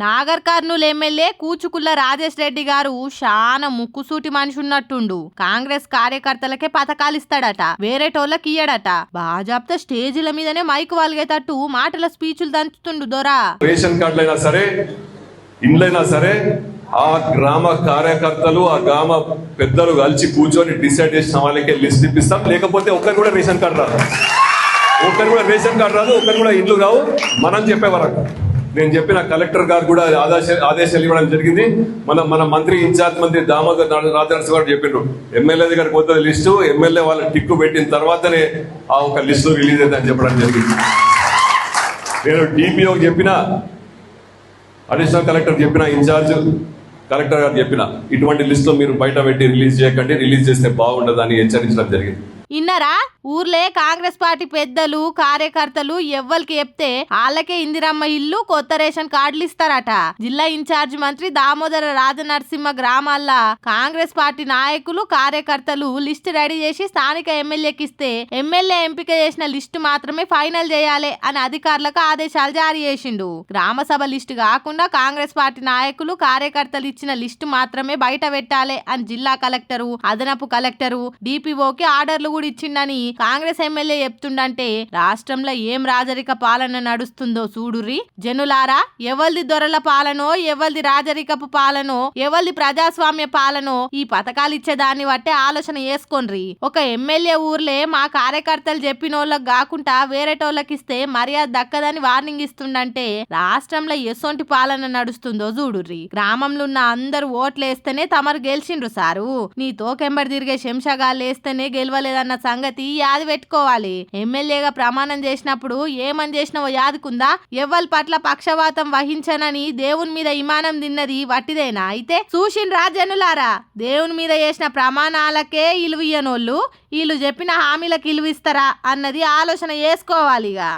Nagar Kurnool MLA Kuchukulla Rajesh Reddy గారు చాలా ముక్కుసూటి మనిషి ఉన్నట్టుండు. కాంగ్రెస్ కార్యకర్తలకే పథకాలు ఇస్తాడట, వేరేటోళ్ళకి ఇయ్యడట. భాజపా స్టేజీల మీదనే మైకు వాల్గేటట్టు మాటల స్పీచ్లు దంచుతుండు దొరా. రేషన్ కార్డులైనా సరే, ఇండ్లైనా సరే, ఆ గ్రామ కార్యకర్తలు ఆ గ్రామ పెద్దలు కలిసి కూర్చొని డిసైడ్ చేసిన వాళ్ళకే లిస్ట్ ఇప్పిస్తాం. లేకపోతే ఒక్కరు కూడా రేషన్ కార్డు రాదు, ఒక్కరు కూడా రేషన్ కార్డు రాదు, ఒక్కరు కూడా ఇండ్లు రావు. మనం చెప్పే వరకు నేను చెప్పిన కలెక్టర్ గారు కూడా ఆదేశాలు ఇవ్వడం జరిగింది. మన మంత్రి ఇన్ఛార్జ్ మంత్రి దామోదర్ రాజనరసింహ గారు చెప్పిండ్రు, ఎమ్మెల్యే దగ్గరకు పోతుంది లిస్టు, ఎమ్మెల్యే వాళ్ళ టిక్కు పెట్టిన తర్వాతనే ఆ ఒక లిస్టు రిలీజ్ అవుతుందని చెప్పడం జరిగింది. నేను డిపిఓ చెప్పిన, అడిషనల్ కలెక్టర్ చెప్పిన, ఇన్ఛార్జ్ కలెక్టర్ గారు చెప్పిన, ఇటువంటి లిస్టు మీరు బయట పెట్టి రిలీజ్ చేయకండి, రిలీజ్ చేస్తే బాగుండదని హెచ్చరించడం జరిగింది. ఇన్నరా ఊర్లే కాంగ్రెస్ పార్టీ పెద్దలు కార్యకర్తలు ఎవ్వరికి చెప్తే వాళ్ళకే ఇందిరమ్మ ఇల్లు, కొత్త రేషన్ కార్డులు ఇస్తారట. జిల్లా ఇన్ఛార్జ్ మంత్రి దామోదర రాజనరసింహ గ్రామాల్లో కాంగ్రెస్ పార్టీ నాయకులు కార్యకర్తలు లిస్టు రెడీ చేసి స్థానిక ఎమ్మెల్యేకి ఇస్తే ఎమ్మెల్యే ఎంపిక చేసిన లిస్టు మాత్రమే ఫైనల్ చేయాలి అని అధికారులకు ఆదేశాలు జారీ చేసిండు. గ్రామ సభ లిస్టు కాకుండా కాంగ్రెస్ పార్టీ నాయకులు కార్యకర్తలు ఇచ్చిన లిస్టు మాత్రమే బయట పెట్టాలి అని జిల్లా కలెక్టరు, అదనపు కలెక్టరు, డిపిఓకి ఆర్డర్లు కూడా ఇచ్చిండని కాంగ్రెస్ ఎమ్మెల్యే చెప్తుండంటే రాష్ట్రంలో ఏం రాజరిక పాలన నడుస్తుందో చూడుర్రి జనులారా. ఎవల్ది దొరల పాలనో, ఎవల్ది రాజరికపు పాలనో, ఎవల్ది ప్రజాస్వామ్య పాలనో ఈ పథకాలు ఇచ్చేదాన్ని బట్టే ఆలోచన చేసుకోండ్రి. ఒక ఎమ్మెల్యే ఊర్లే మా కార్యకర్తలు చెప్పినోళ్ళకి కాకుండా వేరేటోళ్ళకి ఇస్తే మర్యాద దక్కదని వార్నింగ్ ఇస్తుండంటే రాష్ట్రంలో ఎసొంటి పాలన నడుస్తుందో చూడుర్రి. గ్రామంలో ఉన్న అందరూ ఓట్లేస్తేనే తమరు గెలిచిండ్రు సారు, నీ తోకెంబడి తిరిగే శంషగాళ్ళు వేస్తేనే గెలవలేదన్న సంగతి యాది పెట్టుకోవాలి. ఎమ్మెల్యేగా ప్రమాణం చేసినప్పుడు ఏమని చేసినవో యాదుకుందా? ఎవ్వరి పట్ల పక్షవాతం వహించనని దేవుని మీద ఇమానం తిన్నది వట్టిదేనా? అయితే చూసిండ్రా జనులారా, దేవుని మీద చేసిన ప్రమాణాలకే ఇలువియ్యనోళ్ళు వీళ్ళు చెప్పిన హామీలకు ఇలువిస్తారా అన్నది ఆలోచన చేసుకోవాలిగా.